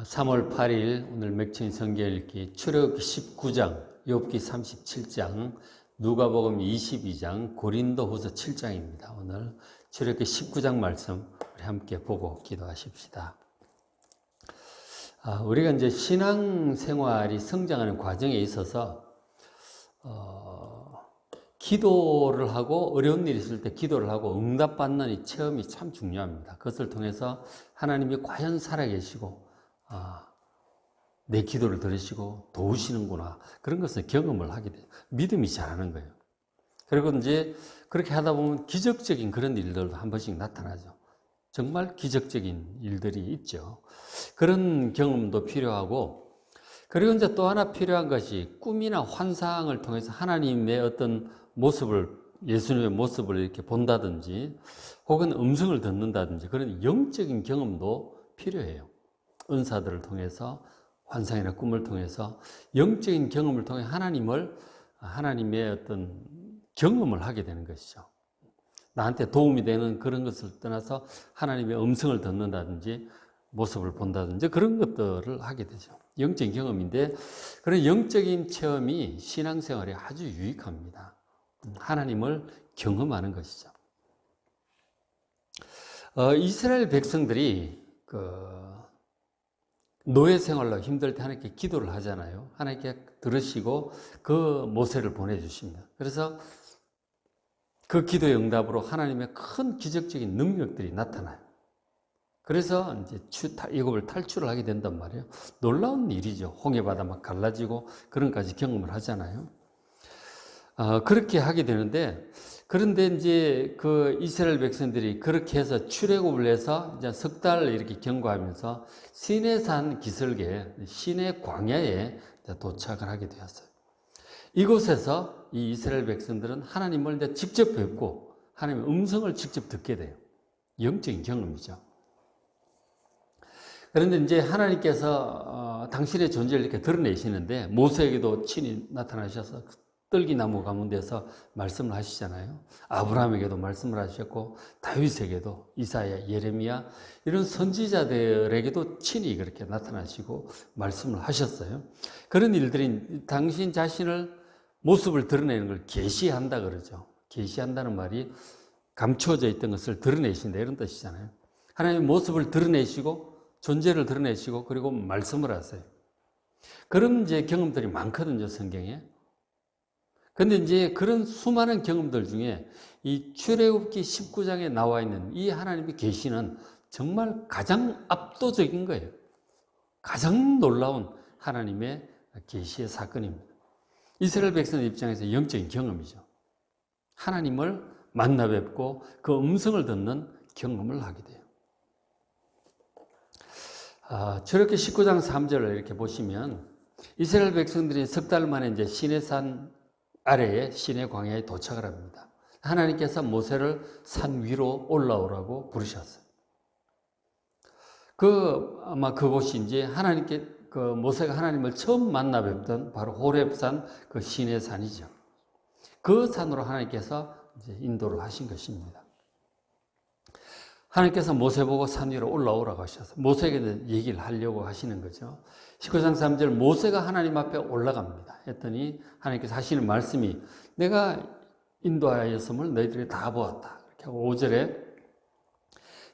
3월 8일 오늘 맥주인 성경 읽기 출애굽기 19장, 욥기 37장, 누가복음 22장, 고린도후서 7장입니다. 오늘 출애굽기 19장 말씀 우리 함께 보고 기도하십시다. 우리가 이제 신앙생활이 성장하는 과정에 있어서 기도를 하고 어려운 일이 있을 때 기도를 하고 응답받는 이 체험이 참 중요합니다. 그것을 통해서 하나님이 과연 살아계시고 내 기도를 들으시고 도우시는구나, 그런 것을 경험을 하게 돼요. 믿음이 자라는 거예요. 그리고 이제 그렇게 하다 보면 기적적인 그런 일들도 한 번씩 나타나죠. 정말 기적적인 일들이 있죠. 그런 경험도 필요하고, 그리고 이제 또 하나 필요한 것이 꿈이나 환상을 통해서 하나님의 어떤 모습을, 예수님의 모습을 이렇게 본다든지 혹은 음성을 듣는다든지 그런 영적인 경험도 필요해요. 은사들을 통해서, 환상이나 꿈을 통해서, 영적인 경험을 통해 하나님의 어떤 경험을 하게 되는 것이죠. 나한테 도움이 되는 그런 것을 떠나서 하나님의 음성을 듣는다든지 모습을 본다든지 그런 것들을 하게 되죠. 영적인 경험인데, 그런 영적인 체험이 신앙생활에 아주 유익합니다. 하나님을 경험하는 것이죠. 이스라엘 백성들이 노예 생활로 힘들 때 하나님께 기도를 하잖아요. 하나님께 들으시고 그 모세를 보내주십니다. 그래서 그 기도의 응답으로 하나님의 큰 기적적인 능력들이 나타나요. 그래서 이제 애굽을 탈출을 하게 된단 말이에요. 놀라운 일이죠. 홍해바다 막 갈라지고 그런 까지 경험을 하잖아요. 그렇게 하게 되는데, 그런데 이제 그 이스라엘 백성들이 그렇게 해서 출애굽을 해서 이제 석 달을 이렇게 경과하면서 시내산 기슭에, 시내 광야에 도착을 하게 되었어요. 이곳에서 이 이스라엘 백성들은 하나님을 이제 직접 뵙고 하나님의 음성을 직접 듣게 돼요. 영적인 경험이죠. 그런데 이제 하나님께서 당신의 존재를 이렇게 드러내시는데, 모세에게도 친히 나타나셔서 떨기나무 가운데서 말씀을 하시잖아요. 아브라함에게도 말씀을 하셨고, 다윗에게도, 이사야, 예레미야 이런 선지자들에게도 친히 그렇게 나타나시고 말씀을 하셨어요. 그런 일들이 당신 자신을, 모습을 드러내는 걸 계시한다 그러죠. 계시한다는 말이 감추어져 있던 것을 드러내신다, 이런 뜻이잖아요. 하나님의 모습을 드러내시고 존재를 드러내시고 그리고 말씀을 하세요. 그런 이제 경험들이 많거든요, 성경에. 근데 이제 그런 수많은 경험들 중에 이 출애굽기 19장에 나와 있는 이 하나님의 계시는 정말 가장 압도적인 거예요. 가장 놀라운 하나님의 계시의 사건입니다. 이스라엘 백성 입장에서 영적인 경험이죠. 하나님을 만나 뵙고 그 음성을 듣는 경험을 하게 돼요. 출애굽기 19장 3절을 이렇게 보시면, 이스라엘 백성들이 석 달 만에 이제 시내산 아래에, 시내 광야에 도착을 합니다. 하나님께서 모세를 산 위로 올라오라고 부르셨어요. 아마 그곳이 이제 모세가 하나님을 처음 만나 뵙던 바로 호렙산, 그 시내산이죠. 그 산으로 하나님께서 이제 인도를 하신 것입니다. 하나님께서 모세 보고 산 위로 올라오라고 하셔서 모세에게 얘기를 하려고 하시는 거죠. 19장 3절, 모세가 하나님 앞에 올라갑니다. 했더니 하나님께서 하시는 말씀이, 내가 인도하였음을 너희들이 다 보았다. 이렇게 하고 5절에,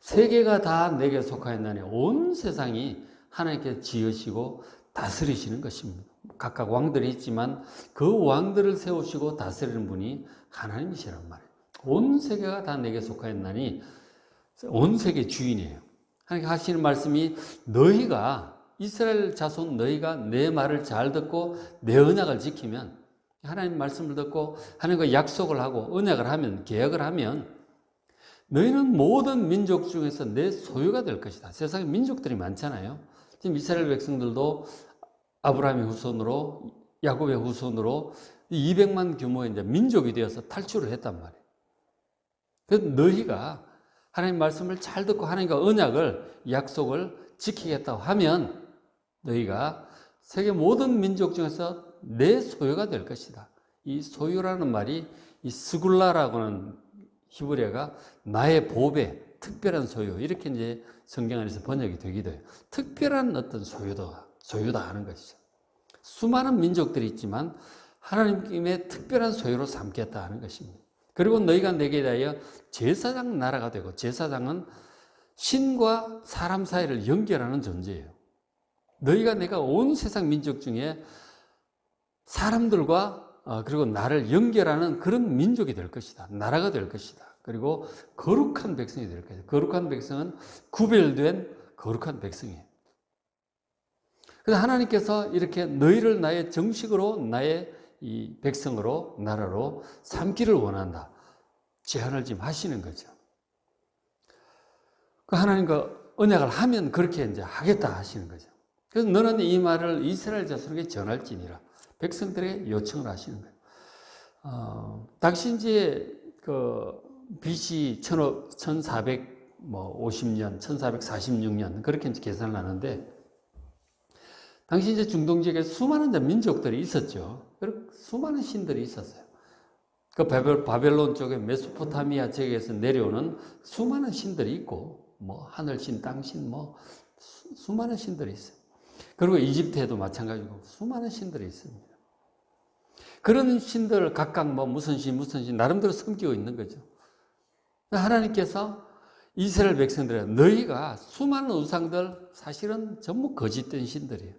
세계가 다 내게 속하였나니 온 세상이 하나님께 지으시고 다스리시는 것입니다. 각각 왕들이 있지만 그 왕들을 세우시고 다스리는 분이 하나님이시란 말이에요. 온 세계가 다 내게 속하였나니, 온 세계 주인이에요. 하나님 하시는 말씀이, 너희가, 이스라엘 자손 너희가 내 말을 잘 듣고 내 언약을 지키면, 하나님 말씀을 듣고 하나님과 약속을 하고 언약을 하면, 계약을 하면, 너희는 모든 민족 중에서 내 소유가 될 것이다. 세상에 민족들이 많잖아요. 지금 이스라엘 백성들도 아브라함의 후손으로, 야곱의 후손으로 200만 규모의 이제 민족이 되어서 탈출을 했단 말이에요. 그래서 너희가 하나님 말씀을 잘 듣고 하나님과 언약을, 약속을 지키겠다고 하면 너희가 세계 모든 민족 중에서 내 소유가 될 것이다. 이 소유라는 말이, 이 스굴라라고 하는 히브리어가 나의 보배, 특별한 소유, 이렇게 이제 성경 안에서 번역이 되기도 해요. 특별한 어떤 소유다 하는 것이죠. 수많은 민족들이 있지만 하나님의 특별한 소유로 삼겠다 하는 것입니다. 그리고 너희가 내게 대하여 제사장 나라가 되고, 제사장은 신과 사람 사이를 연결하는 존재예요. 너희가 내가 온 세상 민족 중에 사람들과 그리고 나를 연결하는 그런 민족이 될 것이다. 나라가 될 것이다. 그리고 거룩한 백성이 될 것이다. 거룩한 백성은 구별된 거룩한 백성이에요. 그래서 하나님께서 이렇게 너희를 나의 정식으로 나의 이 백성으로, 나라로 삼기를 원한다. 제안을 지금 하시는 거죠. 그 하나님과 언약을 하면 그렇게 이제 하겠다 하시는 거죠. 그래서 너는 이 말을 이스라엘 자손에게 전할지니라. 백성들에게 요청을 하시는 거예요. 당시 이제 BC 1450년, 1446년 그렇게 이제 계산을 하는데, 당시 이제 중동 지역에 수많은 민족들이 있었죠. 수많은 신들이 있었어요. 그 바벨론 쪽에 메소포타미아 지역에서 내려오는 수많은 신들이 있고, 뭐 하늘신, 땅신, 뭐 수많은 신들이 있어요. 그리고 이집트에도 마찬가지고 수많은 신들이 있습니다. 그런 신들 각각 뭐 무슨 신 나름대로 섬기고 있는 거죠. 하나님께서 이스라엘 백성들에 너희가 수많은 우상들 사실은 전부 거짓된 신들이에요.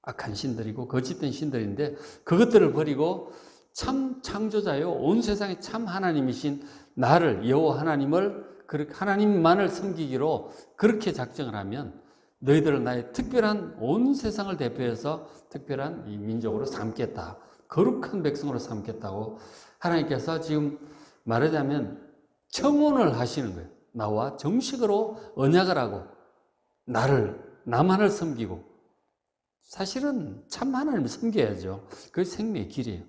악한 신들이고 거짓된 신들인데 그것들을 버리고 참 창조자요 온 세상에 참 하나님이신 나를, 여호와 하나님을, 하나님만을 섬기기로 그렇게 작정을 하면 너희들을 나의 특별한 온 세상을 대표해서 특별한 이 민족으로 삼겠다. 거룩한 백성으로 삼겠다고 하나님께서 지금 말하자면 청혼을 하시는 거예요. 나와 정식으로 언약을 하고 나만을 섬기고, 사실은 참 하나님을 섬겨야죠. 그게 생명의 길이에요.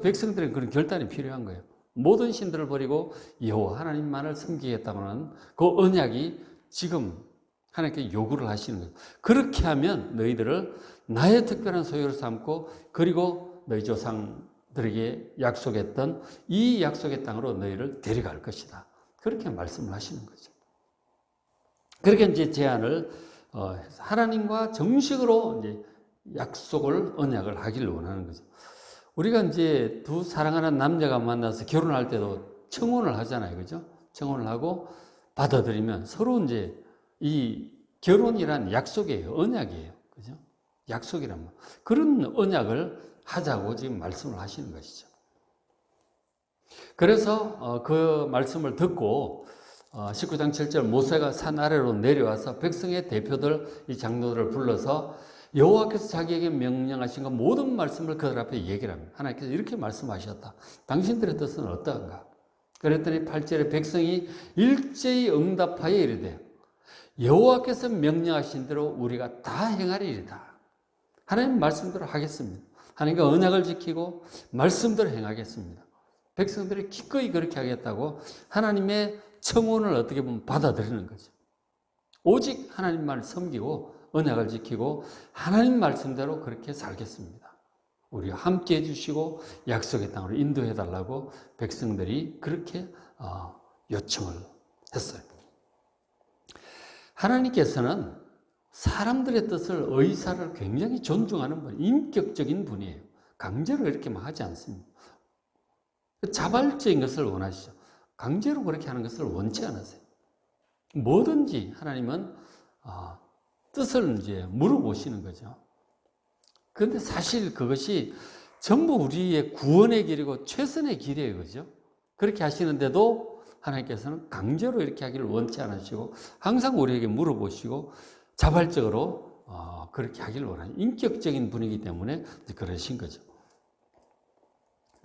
백성들은 그런 결단이 필요한 거예요. 모든 신들을 버리고 여호와 하나님만을 섬기겠다고 하는 그 언약이 지금 하나님께 요구를 하시는 거예요. 그렇게 하면 너희들을 나의 특별한 소유로 삼고, 그리고 너희 조상들에게 약속했던 이 약속의 땅으로 너희를 데려갈 것이다. 그렇게 말씀을 하시는 거죠. 그렇게 이제 제안을 해서 하나님과 정식으로 이제 약속을, 언약을 하기를 원하는 거죠. 우리가 이제 두 사랑하는 남녀가 만나서 결혼할 때도 청혼을 하잖아요. 그죠? 청혼을 하고 받아들이면 서로 이제 이 결혼이란 약속이에요. 언약이에요. 그죠? 약속이란 그런 언약을 하자고 지금 말씀을 하시는 것이죠. 그래서 그 말씀을 듣고 19장 7절 모세가 산 아래로 내려와서 백성의 대표들, 이 장로들을 불러서 여호와께서 자기에게 명령하신 것 모든 말씀을 그들 앞에 얘기를 합니다. 하나님께서 이렇게 말씀하셨다. 당신들의 뜻은 어떠한가? 그랬더니 8절에 백성이 일제히 응답하여 이르되 여호와께서 명령하신 대로 우리가 다 행하리이다. 하나님 말씀대로 하겠습니다. 하나님과 언약을 지키고 말씀대로 행하겠습니다. 백성들이 기꺼이 그렇게 하겠다고 하나님의 청혼을 어떻게 보면 받아들이는 거죠. 오직 하나님만을 섬기고 언약을 지키고 하나님 말씀대로 그렇게 살겠습니다. 우리와 함께 해주시고 약속의 땅으로 인도해 달라고 백성들이 그렇게 요청을 했어요. 하나님께서는 사람들의 뜻을, 의사를 굉장히 존중하는 분, 인격적인 분이에요. 강제로 이렇게 막 하지 않습니다. 자발적인 것을 원하시죠. 강제로 그렇게 하는 것을 원치 않으세요. 뭐든지 하나님은 뜻을 이제 물어보시는 거죠. 그런데 사실 그것이 전부 우리의 구원의 길이고 최선의 길이에요. 그죠? 그렇게 하시는데도 하나님께서는 강제로 이렇게 하기를 원치 않으시고 항상 우리에게 물어보시고 자발적으로 그렇게 하기를 원하는 인격적인 분이기 때문에 그러신 거죠.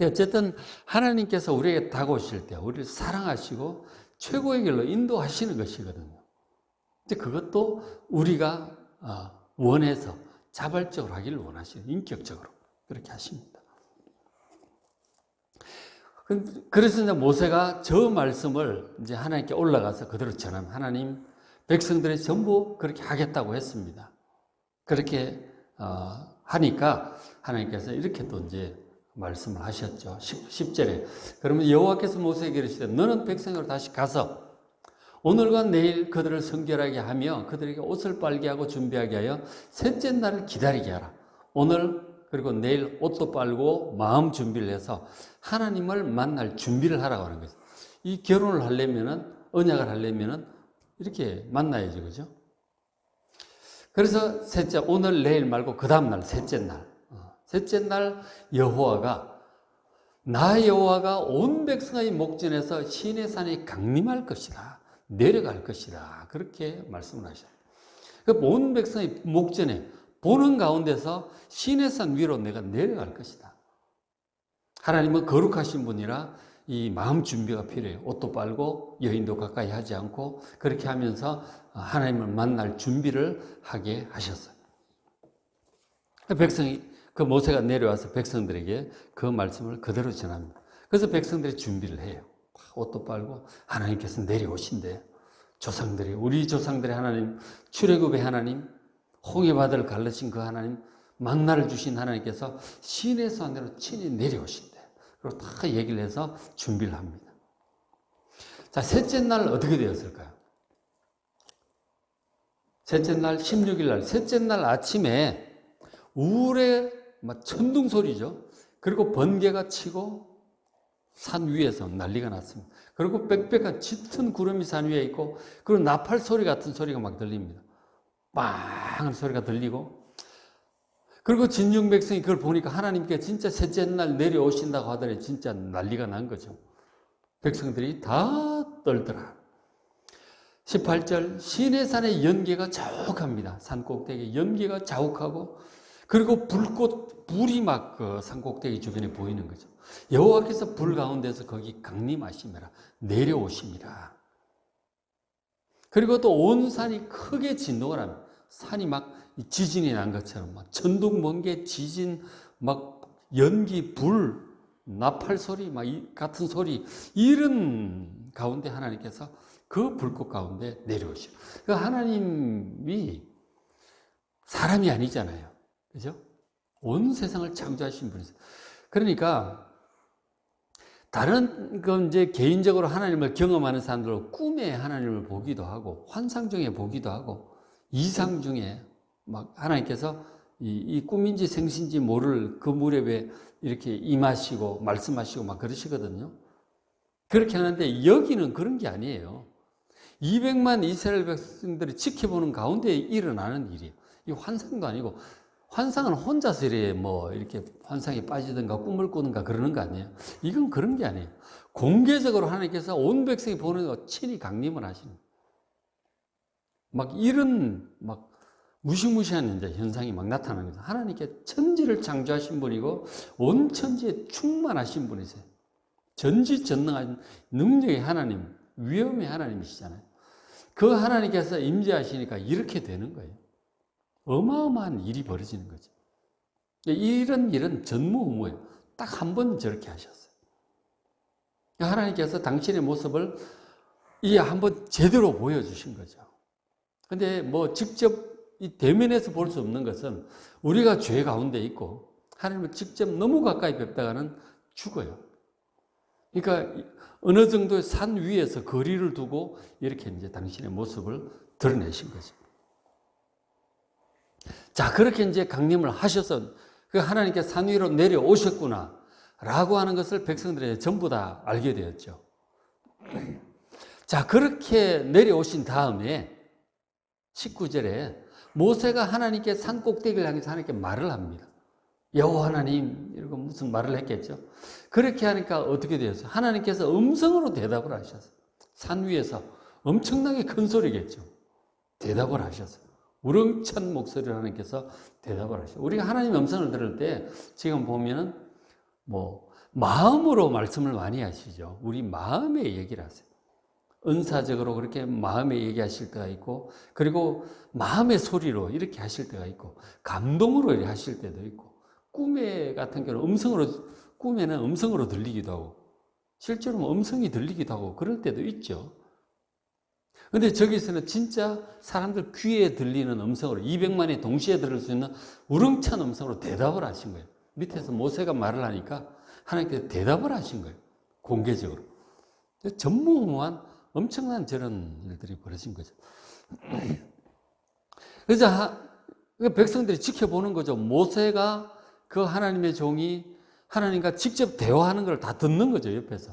어쨌든 하나님께서 우리에게 다가오실 때 우리를 사랑하시고 최고의 길로 인도하시는 것이거든요. 그것도 우리가 원해서 자발적으로 하기를 원하시는, 인격적으로 그렇게 하십니다. 그래서 이제 모세가 저 말씀을 이제 하나님께 올라가서 그대로 전하면 하나님 백성들이 전부 그렇게 하겠다고 했습니다. 그렇게 하니까 하나님께서 이렇게 또 이제 말씀을 하셨죠. 10절에 그러면 여호와께서 모세에게 이르시되 너는 백성으로 다시 가서 오늘과 내일 그들을 성결하게 하며 그들에게 옷을 빨게 하고 준비하게 하여 셋째 날을 기다리게 하라. 오늘 그리고 내일 옷도 빨고 마음 준비를 해서 하나님을 만날 준비를 하라고 하는 거죠. 이 결혼을 하려면은, 언약을 하려면은 이렇게 만나야죠. 그죠? 그래서 셋째, 오늘 내일 말고 그 다음날 셋째 날. 셋째 날 나 여호와가 온 백성의 목전에서 시내 산에 강림할 것이다. 내려갈 것이다. 그렇게 말씀을 하셔요. 온 백성의 목전에 보는 가운데서 시내 산 위로 내가 내려갈 것이다. 하나님은 거룩하신 분이라 이 마음 준비가 필요해요. 옷도 빨고 여인도 가까이 하지 않고 그렇게 하면서 하나님을 만날 준비를 하게 하셨어요. 모세가 내려와서 백성들에게 그 말씀을 그대로 전합니다. 그래서 백성들이 준비를 해요. 옷도 빨고 하나님께서 내려오신대. 우리 조상들의 하나님, 출애굽의 하나님, 홍해바다를 갈르신 그 하나님, 만나를 주신 하나님께서 시내산으로 친히 내려오신대. 그리고 다 얘기를 해서 준비를 합니다. 자, 셋째 날 어떻게 되었을까요? 셋째 날, 16일 날, 셋째 날 아침에 우울의 천둥 소리죠. 그리고 번개가 치고 산 위에서 난리가 났습니다. 그리고 빽빽한 짙은 구름이 산 위에 있고, 그리고 나팔 소리 같은 소리가 막 들립니다. 빵 소리가 들리고, 그리고 진영 백성이 그걸 보니까 하나님께 진짜 셋째 날 내려오신다고 하더니 진짜 난리가 난 거죠. 백성들이 다 떨더라. 18절, 시내산의 연기가 자욱합니다. 산 꼭대기에 연기가 자욱하고, 그리고 불이 막 그 산꼭대기 주변에 보이는 거죠. 여호와께서 불 가운데서 거기 강림하심이라, 내려오심이라. 그리고 또 온 산이 크게 진동을 합니다. 산이 막 지진이 난 것처럼 막 천둥, 번개, 지진, 막 연기, 불, 나팔 소리, 막 같은 소리, 이런 가운데 하나님께서 그 불꽃 가운데 내려오시고, 그 하나님이 사람이 아니잖아요. 그죠? 온 세상을 창조하신 분이세요. 그러니까 다른 건 이제 개인적으로 하나님을 경험하는 사람들은 꿈에 하나님을 보기도 하고, 환상 중에 보기도 하고, 이상 중에 막 하나님께서 이 꿈인지 생신지 모를 그 무렵에 이렇게 임하시고 말씀하시고 막 그러시거든요. 그렇게 하는데 여기는 그런 게 아니에요. 200만 이스라엘 백성들이 지켜보는 가운데 일어나는 일이에요. 이 환상도 아니고, 환상은 혼자서 이렇게 환상에 빠지든가 꿈을 꾸든가 그러는 거 아니에요. 이건 그런 게 아니에요. 공개적으로 하나님께서 온 백성이 보는 거 친히 강림을 하시는, 막 이런 무시무시한 이제 현상이 막 나타나는 거죠. 하나님께 천지를 창조하신 분이고 온 천지에 충만하신 분이세요. 전지전능한 능력의 하나님, 위엄의 하나님이시잖아요. 그 하나님께서 임재하시니까 이렇게 되는 거예요. 어마어마한 일이 벌어지는 거죠. 이런 일은 전무후무예요. 딱 한 번 저렇게 하셨어요. 하나님께서 당신의 모습을 한번 제대로 보여주신 거죠. 근데 직접 이 대면에서 볼 수 없는 것은 우리가 죄 가운데 있고 하나님을 직접 너무 가까이 뵙다가는 죽어요. 그러니까 어느 정도의 산 위에서 거리를 두고 이렇게 이제 당신의 모습을 드러내신 거죠. 자, 그렇게 이제 강림을 하셔서 그 하나님께 산 위로 내려오셨구나 라고 하는 것을 백성들이 전부 다 알게 되었죠. 자, 그렇게 내려오신 다음에 19절에 모세가 하나님께 산 꼭대기를 향해서 하나님께 말을 합니다. 여호와 하나님, 이러고 무슨 말을 했겠죠. 그렇게 하니까 어떻게 되었어요? 하나님께서 음성으로 대답을 하셨어요. 산 위에서 엄청나게 큰 소리겠죠. 대답을 하셨어요. 우렁찬 목소리로 하나님께서 대답을 하셔요. 우리가 하나님의 음성을 들을 때 지금 보면은 마음으로 말씀을 많이 하시죠. 우리 마음에 얘기를 하세요. 은사적으로 그렇게 마음에 얘기하실 때가 있고, 그리고 마음의 소리로 이렇게 하실 때가 있고, 감동으로 이렇게 하실 때도 있고, 꿈에 같은 경우는 꿈에는 음성으로 들리기도 하고, 실제로 음성이 들리기도 하고, 그럴 때도 있죠. 근데 저기서는 진짜 사람들 귀에 들리는 음성으로 200만이 동시에 들을 수 있는 우렁찬 음성으로 대답을 하신 거예요. 밑에서 모세가 말을 하니까 하나님께서 대답을 하신 거예요. 공개적으로. 전무후무한 엄청난 저런 일들이 벌어진 거죠. 그래서 백성들이 지켜보는 거죠. 모세가 그 하나님의 종이 하나님과 직접 대화하는 걸 다 듣는 거죠, 옆에서.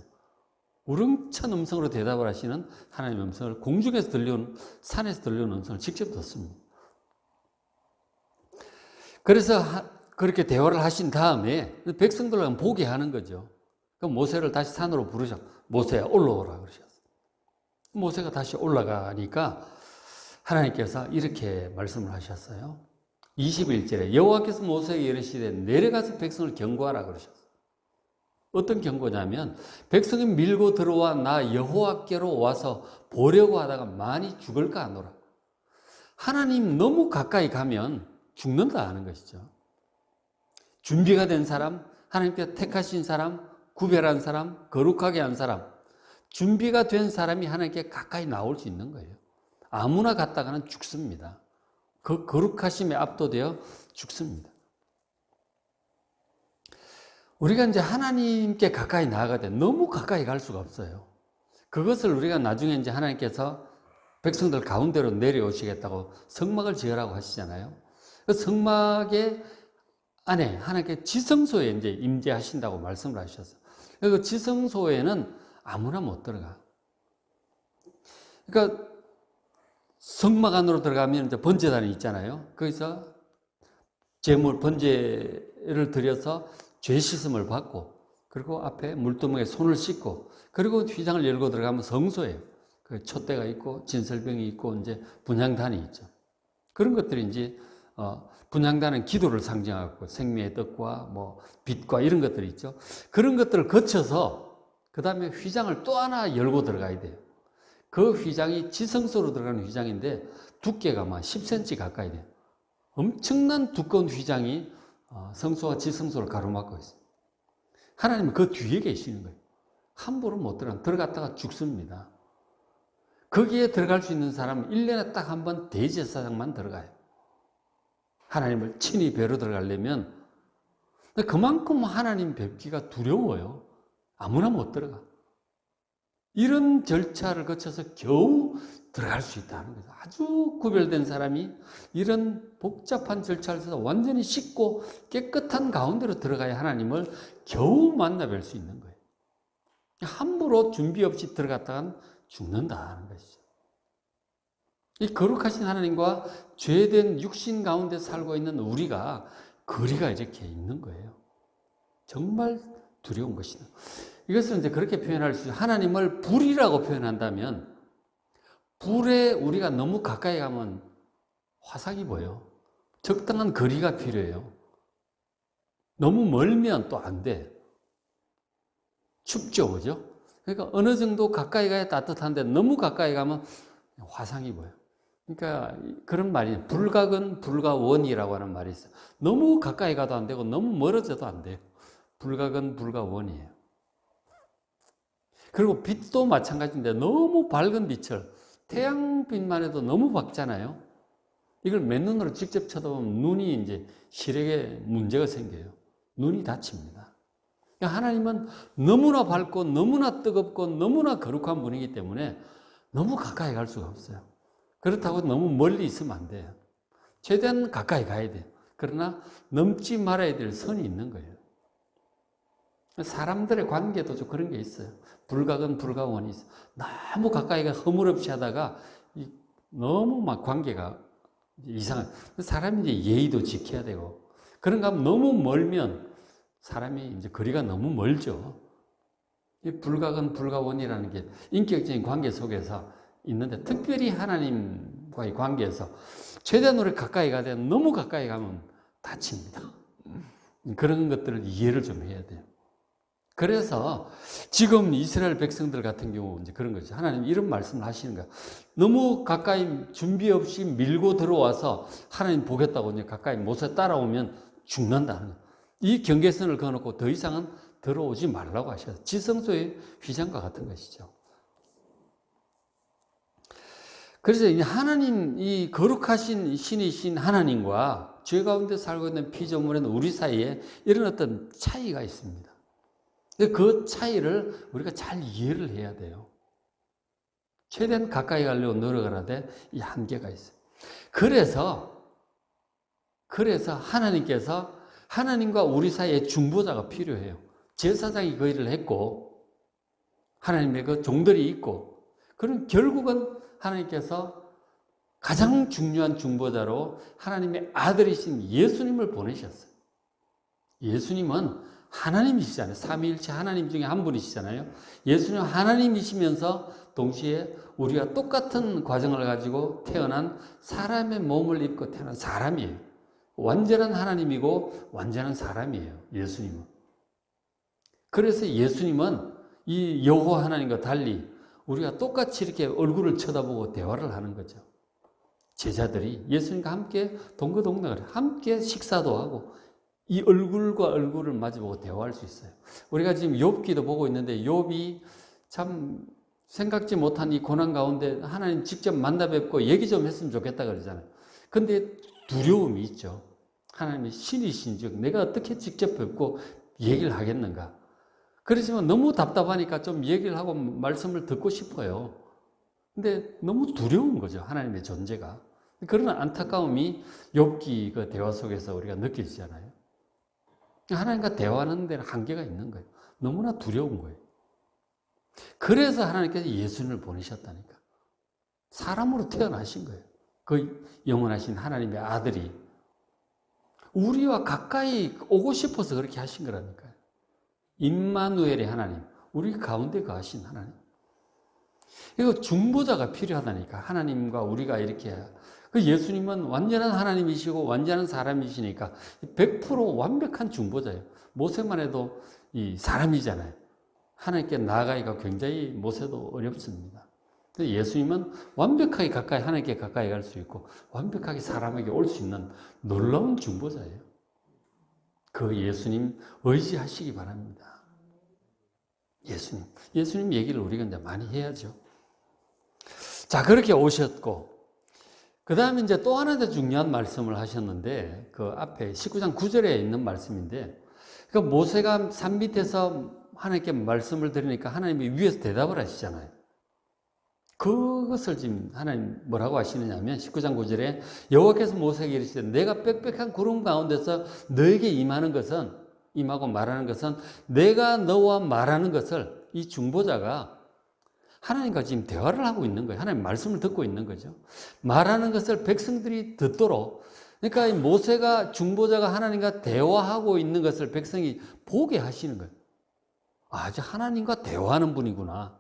우렁찬 음성으로 대답을 하시는 하나님의 음성을 공중에서 들려오는, 산에서 들려오는 음성을 직접 듣습니다. 그래서 그렇게 대화를 하신 다음에 백성들을 보게 하는 거죠. 그럼 모세를 다시 산으로 부르셔. 모세야, 올라오라 그러셨어요. 모세가 다시 올라가니까 하나님께서 이렇게 말씀을 하셨어요. 21절에 여호와께서 모세에게 이르시되 내려가서 백성을 경고하라 그러셨어요. 어떤 경고냐면 백성이 밀고 들어와 나 여호와께로 와서 보려고 하다가 많이 죽을까 하노라. 하나님 너무 가까이 가면 죽는다 하는 것이죠. 준비가 된 사람, 하나님께서 택하신 사람, 구별한 사람, 거룩하게 한 사람, 준비가 된 사람이 하나님께 가까이 나올 수 있는 거예요. 아무나 갔다가는 죽습니다. 그 거룩하심에 압도되어 죽습니다. 우리가 이제 하나님께 가까이 나아가야 돼. 너무 가까이 갈 수가 없어요. 그것을 우리가 나중에 이제 하나님께서 백성들 가운데로 내려오시겠다고 성막을 지으라고 하시잖아요. 그 성막의 안에 하나님께 지성소에 이제 임재하신다고 말씀을 하셨어요. 그 지성소에는 아무나 못 들어가. 그러니까 성막 안으로 들어가면 이제 번제단이 있잖아요. 거기서 제물 번제를 드려서 죄 씻음을 받고, 그리고 앞에 물두멍에 손을 씻고, 그리고 휘장을 열고 들어가면 성소예요. 그 촛대가 있고 진설병이 있고 이제 분향단이 있죠. 그런 것들이 이제 분향단은 기도를 상징하고 생명의 떡과 뭐 빛과 이런 것들이 있죠. 그런 것들을 거쳐서 그 다음에 휘장을 또 하나 열고 들어가야 돼요. 그 휘장이 지성소로 들어가는 휘장인데 두께가 막 10cm 가까이 돼요. 엄청난 두꺼운 휘장이 성소와 지성소를 가로막고 있어요. 하나님은 그 뒤에 계시는 거예요. 함부로 못 들어갔다가 죽습니다. 거기에 들어갈 수 있는 사람은 1년에 딱 한 번 대제사장만 들어가요. 하나님을 친히 뵈러 들어가려면 그만큼 하나님 뵙기가 두려워요. 아무나 못 들어가. 이런 절차를 거쳐서 겨우 들어갈 수 있다는 거죠. 아주 구별된 사람이 이런 복잡한 절차를 해서 완전히 씻고 깨끗한 가운데로 들어가야 하나님을 겨우 만나뵐 수 있는 거예요. 함부로 준비 없이 들어갔다간 죽는다는 것이죠. 이 거룩하신 하나님과 죄된 육신 가운데 살고 있는 우리가 거리가 이렇게 있는 거예요. 정말 두려운 것이다. 이것을 이제 그렇게 표현할 수 있어요. 하나님을 불이라고 표현한다면, 불에 우리가 너무 가까이 가면 화상이 보여요. 적당한 거리가 필요해요. 너무 멀면 또 안 돼. 춥죠, 그죠? 그러니까 어느 정도 가까이 가야 따뜻한데 너무 가까이 가면 화상이 보여요. 그러니까 그런 말이 불각은 불가원이라고 하는 말이 있어요. 너무 가까이 가도 안 되고 너무 멀어져도 안 돼요. 불각은 불가원이에요. 그리고 빛도 마찬가지인데 너무 밝은 빛을, 태양빛만 해도 너무 밝잖아요. 이걸 맨눈으로 직접 쳐다보면 눈이 이제 시력에 문제가 생겨요. 눈이 다칩니다. 그러니까 하나님은 너무나 밝고 너무나 뜨겁고 너무나 거룩한 분이기 때문에 너무 가까이 갈 수가 없어요. 그렇다고 너무 멀리 있으면 안 돼요. 최대한 가까이 가야 돼요. 그러나 넘지 말아야 될 선이 있는 거예요. 사람들의 관계도 좀 그런 게 있어요. 불각은 불가원이 있어요. 너무 가까이가 허물없이 하다가 너무 막 관계가 이상한. 사람이 이제 예의도 지켜야 되고, 그런가 하면 너무 멀면 사람이 이제 거리가 너무 멀죠. 이 불각은 불가원이라는 게 인격적인 관계 속에서 있는데, 특별히 하나님과의 관계에서 최대한 우리 가까이 가야 돼요. 너무 가까이 가면 다칩니다. 그런 것들을 이해를 좀 해야 돼요. 그래서 지금 이스라엘 백성들 같은 경우 이제 그런 거죠. 하나님 이런 말씀을 하시는 거야. 너무 가까이 준비 없이 밀고 들어와서 하나님 보겠다고 이제 가까이 모세 따라오면 죽는다는 거예요. 이 경계선을 그어놓고 더 이상은 들어오지 말라고 하셔서 지성소의 휘장과 같은 것이죠. 그래서 하나님, 이 거룩하신 신이신 하나님과 죄 가운데 살고 있는 피조물인 우리 사이에 이런 어떤 차이가 있습니다. 그 차이를 우리가 잘 이해를 해야 돼요. 최대한 가까이 가려고 노력하는데 이 한계가 있어요. 그래서 하나님께서 하나님과 우리 사이에 중보자가 필요해요. 제사장이 그 일을 했고 하나님의 그 종들이 있고, 그럼 결국은 하나님께서 가장 중요한 중보자로 하나님의 아들이신 예수님을 보내셨어요. 예수님은 하나님이시잖아요. 삼위일체 하나님 중에 한 분이시잖아요. 예수님은 하나님이시면서 동시에 우리가 똑같은 과정을 가지고 태어난 사람의 몸을 입고 태어난 사람이에요. 완전한 하나님이고 완전한 사람이에요. 예수님은. 그래서 예수님은 이 여호와 하나님과 달리 우리가 똑같이 이렇게 얼굴을 쳐다보고 대화를 하는 거죠. 제자들이 예수님과 함께 동거동락을 함께 식사도 하고 이 얼굴과 얼굴을 마주보고 대화할 수 있어요. 우리가 지금 욥기도 보고 있는데 욥이 참 생각지 못한 이 고난 가운데 하나님 직접 만나 뵙고 얘기 좀 했으면 좋겠다 그러잖아요. 근데 두려움이 있죠. 하나님이 신이신즉 내가 어떻게 직접 뵙고 얘기를 하겠는가. 그렇지만 너무 답답하니까 좀 얘기를 하고 말씀을 듣고 싶어요. 근데 너무 두려운 거죠. 하나님의 존재가. 그런 안타까움이 욥기 그 대화 속에서 우리가 느껴지잖아요. 하나님과 대화하는 데는 한계가 있는 거예요. 너무나 두려운 거예요. 그래서 하나님께서 예수님을 보내셨다니까. 사람으로 태어나신 거예요. 그 영원하신 하나님의 아들이 우리와 가까이 오고 싶어서 그렇게 하신 거라니까요. 임마누엘의 하나님, 우리 가운데 거하신 하나님. 이거 중보자가 필요하다니까. 하나님과 우리가 이렇게. 그 예수님은 완전한 하나님이시고 완전한 사람이시니까 100% 완벽한 중보자예요. 모세만 해도 이 사람이잖아요. 하나님께 나아가기가 굉장히 모세도 어렵습니다. 예수님은 완벽하게 가까이, 하나님께 가까이 갈 수 있고 완벽하게 사람에게 올 수 있는 놀라운 중보자예요. 그 예수님 의지하시기 바랍니다. 예수님 얘기를 우리가 이제 많이 해야죠. 자, 그렇게 오셨고, 그 다음에 이제 또 하나 더 중요한 말씀을 하셨는데, 그 앞에 19장 9절에 있는 말씀인데, 그러니까 모세가 산 밑에서 하나님께 말씀을 드리니까 하나님이 위에서 대답을 하시잖아요. 그것을 지금 하나님 뭐라고 하시느냐면 19장 9절에 여호와께서 모세에게 이르시되 내가 빽빽한 구름 가운데서 너에게 임하고 말하는 것은 내가 너와 말하는 것을 이 중보자가 하나님과 지금 대화를 하고 있는 거예요. 하나님 말씀을 듣고 있는 거죠. 말하는 것을 백성들이 듣도록, 그러니까 이 모세가 중보자가 하나님과 대화하고 있는 것을 백성이 보게 하시는 거예요. 아, 저 하나님과 대화하는 분이구나.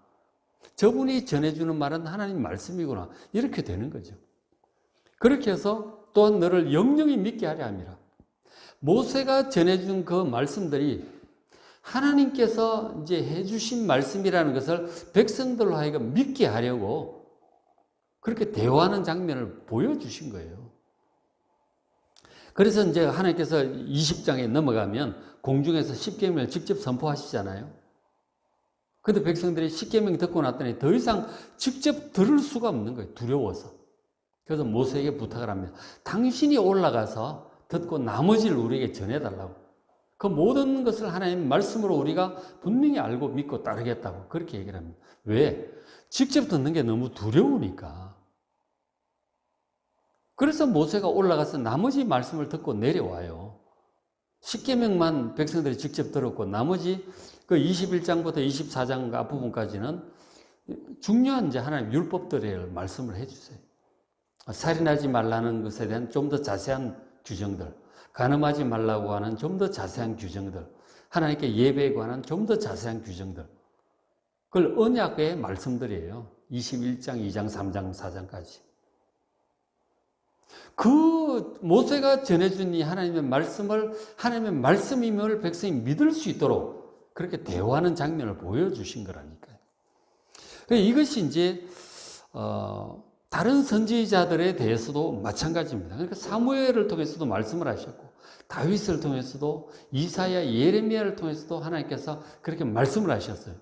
저분이 전해주는 말은 하나님 말씀이구나. 이렇게 되는 거죠. 그렇게 해서 또한 너를 영영히 믿게 하려 함이라. 모세가 전해준 그 말씀들이 하나님께서 이제 해주신 말씀이라는 것을 백성들로 하여금 믿게 하려고 그렇게 대화하는 장면을 보여주신 거예요. 그래서 이제 하나님께서 20장에 넘어가면 공중에서 십계명을 직접 선포하시잖아요. 근데 백성들이 십계명 듣고 났더니 더 이상 직접 들을 수가 없는 거예요. 두려워서. 그래서 모세에게 부탁을 합니다. 당신이 올라가서 듣고 나머지를 우리에게 전해달라고. 그 모든 것을 하나님 말씀으로 우리가 분명히 알고 믿고 따르겠다고 그렇게 얘기를 합니다. 왜? 직접 듣는 게 너무 두려우니까. 그래서 모세가 올라가서 나머지 말씀을 듣고 내려와요. 십계명만 백성들이 직접 들었고 나머지 그 21장부터 24장 앞부분까지는 중요한 이제 하나님 율법들의 말씀을 해주세요. 살인하지 말라는 것에 대한 좀 더 자세한 규정들, 간음하지 말라고 하는 좀 더 자세한 규정들, 하나님께 예배에 관한 좀 더 자세한 규정들, 그걸 언약의 말씀들이에요. 21장, 2장, 3장, 4장까지. 그 모세가 전해준 이 하나님의 말씀을 하나님의 말씀임을 백성이 믿을 수 있도록 그렇게 대화하는 장면을 보여주신 거라니까요. 이것이 이제 다른 선지자들에 대해서도 마찬가지입니다. 그러니까 사무엘을 통해서도 말씀을 하셨고 다윗을 통해서도 이사야, 예레미야를 통해서도 하나님께서 그렇게 말씀을 하셨어요.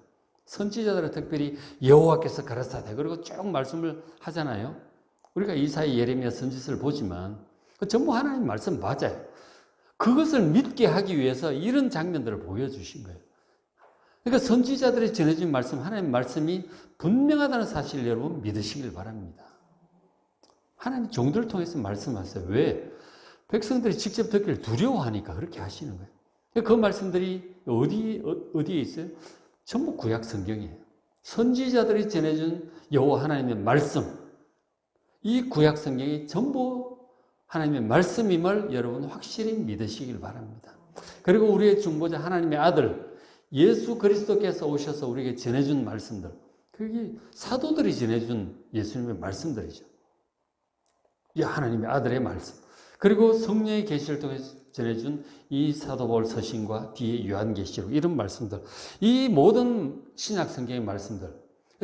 선지자들은 특별히 여호와께서 가라사대 그리고 쭉 말씀을 하잖아요. 우리가 이사야, 예레미야 선지서를 보지만 전부 하나님 말씀 맞아요. 그것을 믿게 하기 위해서 이런 장면들을 보여주신 거예요. 그러니까 선지자들이 전해준 말씀, 하나님의 말씀이 분명하다는 사실을 여러분 믿으시길 바랍니다. 하나님 종들을 통해서 말씀하세요. 왜? 백성들이 직접 듣기를 두려워하니까 그렇게 하시는 거예요. 그 말씀들이 어디에 있어요? 전부 구약 성경이에요. 선지자들이 전해준 여호와 하나님의 말씀, 이 구약 성경이 전부 하나님의 말씀임을 여러분 확실히 믿으시길 바랍니다. 그리고 우리의 중보자 하나님의 아들 예수 그리스도께서 오셔서 우리에게 전해준 말씀들, 그게 사도들이 전해준 예수님의 말씀들이죠. 이 하나님의 아들의 말씀, 그리고 성령의 계시를 통해서 전해준 이 사도 바울 서신과 뒤에 요한계시록, 이런 말씀들, 이 모든 신약 성경의 말씀들,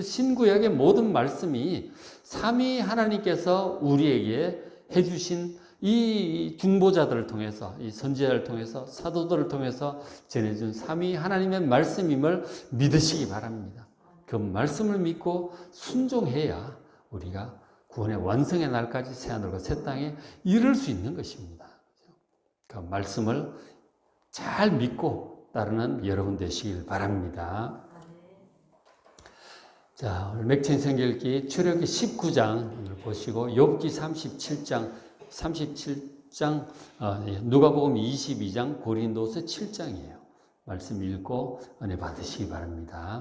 신구약의 모든 말씀이 삼위 하나님께서 우리에게 해주신 이 중보자들을 통해서, 이 선지자를 통해서, 사도들을 통해서 전해준 삼위 하나님의 말씀임을 믿으시기 바랍니다. 그 말씀을 믿고 순종해야 우리가 구원의 완성의 날까지 새하늘과 새 땅에 이룰 수 있는 것입니다. 그 말씀을 잘 믿고 따르는 여러분 되시길 바랍니다. 자, 오늘 맥천성 읽기 출애굽기 19장 보시고 욥기 37장, 누가복음 22장, 고린도서 7장이에요. 말씀 읽고 은혜 받으시기 바랍니다.